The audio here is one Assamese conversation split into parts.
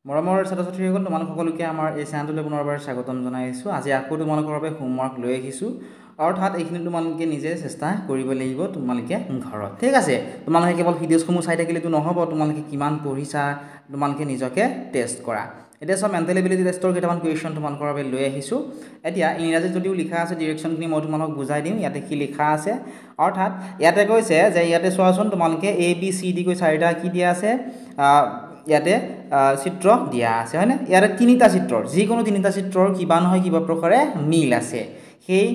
মৰমৰ ছাত্ৰ-ছাত্ৰীসকল তোমালোক সকলোকে আমাৰ এই চেনেলটোলৈ পুনৰবাৰ স্বাগতম জনাইছোঁ। আজি আকৌ তোমালোকৰ বাবে হোমৱৰ্ক লৈ আহিছোঁ। অৰ্থাৎ এইখিনি তোমালোকে নিজে চেষ্টা কৰিব লাগিব তোমালোকে ঘৰত। ঠিক আছে, তোমালোকে কেৱল ভিডিঅ'সমূহ চাই থাকিলেতো নহ'ব, তোমালোকে কিমান পঢ়িছা তোমালোকে নিজকে টেষ্ট কৰা। এতিয়া চোৱা, মেণ্টেল এবিলিটি টেষ্টৰ কেইটামান কুৱেশ্যন তোমালোকৰ বাবে লৈ আহিছোঁ। এতিয়া ইংৰাজীত যদিও লিখা আছে ডিৰেকশ্যনখিনি মই তোমালোকক বুজাই দিম। ইয়াতে কি লিখা আছে, অৰ্থাৎ ইয়াতে কৈছে যে ইয়াতে চোৱাচোন তোমালোকে ABCD কৈ চাৰিটা কি দিয়া আছে, ইয়াতে চিত্ৰ দিয়া আছে হয়নে। ইয়াতে তিনিটা চিত্ৰৰ যিকোনো তিনিটা চিত্ৰৰ কিবা নহয় কিবা প্ৰকাৰে মিল আছে। সেই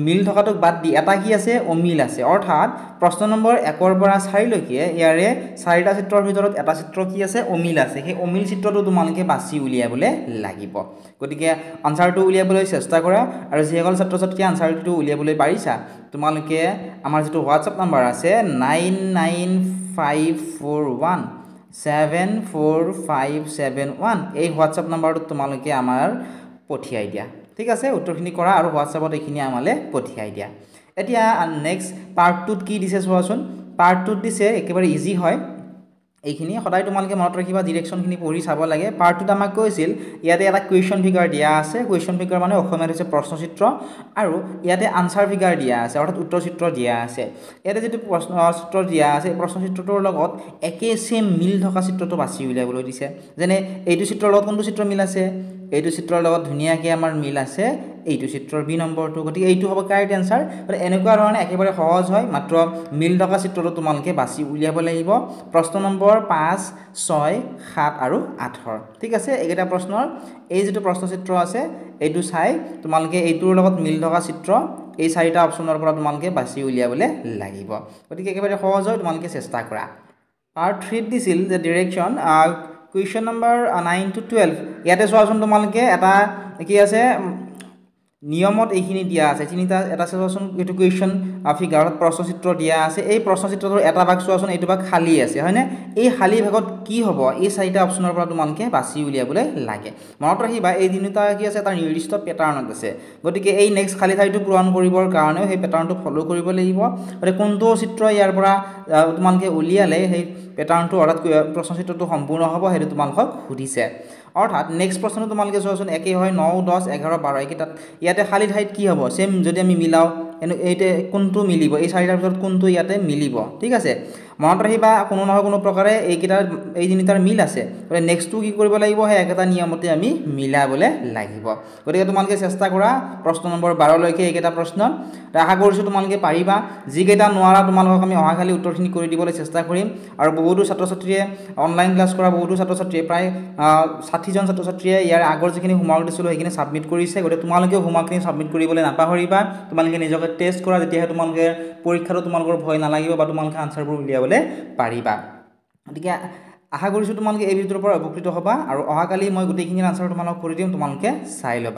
মিল থকাটোক বাদ দি এটা কি আছে, অমিল আছে। অৰ্থাৎ প্ৰশ্ন নম্বৰ 1ৰ পৰা 4লৈকে ইয়াৰে চাৰিটা চিত্ৰৰ ভিতৰত এটা চিত্ৰ কি আছে, অমিল আছে। সেই অমিল চিত্ৰটো তোমালোকে বাছি উলিয়াবলৈ লাগিব। গতিকে আনচাৰটো উলিয়াবলৈ চেষ্টা কৰা, আৰু যিসকল ছাত্ৰ ছাত্ৰীয়ে আনচাৰটো উলিয়াবলৈ পাৰিছা তোমালোকে আমাৰ যিটো হোৱাটছআপ নাম্বাৰ আছে 9954174571 এই হোৱাটছআপ নাম্বাৰটোত তোমালোকে আমাৰ পঠিয়াই দিয়া। ঠিক আছে, উত্তৰখিনি কৰা আৰু হোৱাটছআপত এইখিনি আমালৈ পঠিয়াই দিয়া। এতিয়া নেক্সট পাৰ্ট 2ত কি দিছে চোৱাচোন। পাৰ্ট 2ত দিছে একেবাৰে ইজি হয় এইখিনি, সদায় তোমালোকে মনত ৰাখিবা, ডিৰেকশ্যনখিনি পঢ়ি চাব লাগে। পাৰ্ট 2ত আমাক কৈছিল ইয়াতে এটা কুৱেশ্যন ফিগাৰ দিয়া আছে। কুৱেশ্যন ফিগাৰ মানে অসমীয়াত হৈছে প্ৰশ্নচিত্ৰ, আৰু ইয়াতে আনচাৰ ফিগাৰ দিয়া আছে, অৰ্থাৎ উত্তৰ চিত্ৰ দিয়া আছে। ইয়াতে যিটো প্ৰশ্নচিত্ৰ দিয়া আছে এই প্ৰশ্নচিত্ৰটোৰ লগত একে চেম মিল থকা চিত্ৰটো বাছি উলিয়াবলৈ দিছে। যেনে এইটো চিত্ৰৰ লগত কোনটো চিত্ৰ মিল আছে, এইটো চিত্ৰৰ লগত ধুনীয়াকৈ আমাৰ মিল আছে এইটো চিত্ৰৰ বি নম্বৰটো। গতিকে এইটো হ'ব কাৰেক্ট এনচাৰ। এনেকুৱা ধৰণে একেবাৰে সহজ হয়, মাত্ৰ মিল থকা চিত্ৰটো তোমালোকে বাছি উলিয়াব লাগিব। প্ৰশ্ন নম্বৰ 5, 6, 7 আৰু 8। ঠিক আছে, এইকেইটা প্ৰশ্নৰ এই যিটো প্ৰশ্নচিত্ৰ আছে এইটো চাই তোমালোকে এইটোৰ লগত মিল থকা চিত্ৰ এই চাৰিটা অপশ্যনৰ পৰা তোমালোকে বাছি উলিয়াবলৈ লাগিব। গতিকে একেবাৰে সহজ হয়, তোমালোকে চেষ্টা কৰা। পাৰ্ট 3ত দিছিল যে ডিৰেকশ্যন কুৱেশ্যন নম্বৰ 9 to 12। ইয়াতে চোৱাচোন তোমালোকে এটা কি আছে, নিয়মত এইখিনি দিয়া আছে তিনিটা। এটা চোৱাচোন এইটো কুৱেশ্যন ফিগাৰত প্ৰশ্নচিত্ৰ দিয়া আছে। এই প্ৰশ্নচিত্ৰটোৰ এটা ভাগ চোৱাচোন, এইটো ভাগ খালী আছে হয়নে। এই খালী ভাগত কি হ'ব, এই চাৰিটা অপশ্যনৰ পৰা তোমালোকে বাছি উলিয়াবলৈ লাগে। মনত ৰাখিবা এই তিনিটা কি আছে, এটা নিৰ্দিষ্ট পেটাৰ্ণত আছে। গতিকে এই নেক্সট খালী ঠাইটো পূৰণ কৰিবৰ কাৰণেও সেই পেটাৰ্ণটো ফ'ল' কৰিব লাগিব। গতিকে কোনটো চিত্ৰ ইয়াৰ পৰা তোমালোকে উলিয়ালে সেই পেটাৰ্ণটো অৰ্থাৎ প্ৰশ্নচিত্ৰটো সম্পূৰ্ণ হ'ব সেইটো তোমালোকক সুধিছে। অৰ্থাৎ নেক্সট প্ৰশ্নটো তোমালোকে চোৱাচোন একেই হয়, 9, 10, 11, 12 এইকেইটাত ইয়াতে খালী ঠাইত কি হ'ব, চেম যদি আমি মিলাওঁ এইতে কোনটো মিলিব, এই চাৰিটাৰ ভিতৰত কোনটো ইয়াতে মিলিব। ঠিক আছে, মনত ৰাখিবা কোনো নহয় কোনো প্ৰকাৰে এই তিনিটাৰ মিল আছে। গতিকে নেক্সটটো কি কৰিব লাগিব, সেই একেটা নিয়মতে আমি মিলাবলৈ লাগিব। গতিকে তোমালোকে চেষ্টা কৰা প্ৰশ্ন নম্বৰ 12লৈকে এইকেইটা প্ৰশ্ন। আশা কৰিছোঁ তোমালোকে পাৰিবা। যিকেইটা নোৱাৰা তোমালোকক আমি অহাকালি উত্তৰখিনি কৰি দিবলৈ চেষ্টা কৰিম। আৰু বহুতো ছাত্ৰ ছাত্ৰীয়ে অনলাইন ক্লাছ কৰা বহুতো ছাত্ৰ ছাত্ৰীয়ে প্ৰায় 60জন ছাত্ৰ ছাত্ৰীয়ে ইয়াৰ আগৰ যিখিনি হোমৱৰ্ক দিছিলোঁ সেইখিনি ছাবমিট কৰিছে। গতিকে তোমালোকেও হোমৱৰ্কখিনি ছাবমিট কৰিবলৈ নাপাহৰিবা। তোমালোকে নিজকে টেষ্ট কৰা, তেতিয়াহে তোমালোকে পৰীক্ষাটো তোমালোকৰ ভয় নালাগিব বা তোমালোকে আনচাৰবোৰ উলিয়াবলৈ পাৰিবা। গতিকে আশা কৰিছোঁ তোমালোকে এই ভিডিঅ'ৰ পৰা উপকৃত হ'বা, আৰু অহাকালি মই গোটেইখিনি আনচাৰ তোমালোকক কৰি দিম, তোমালোকে চাই ল'বা।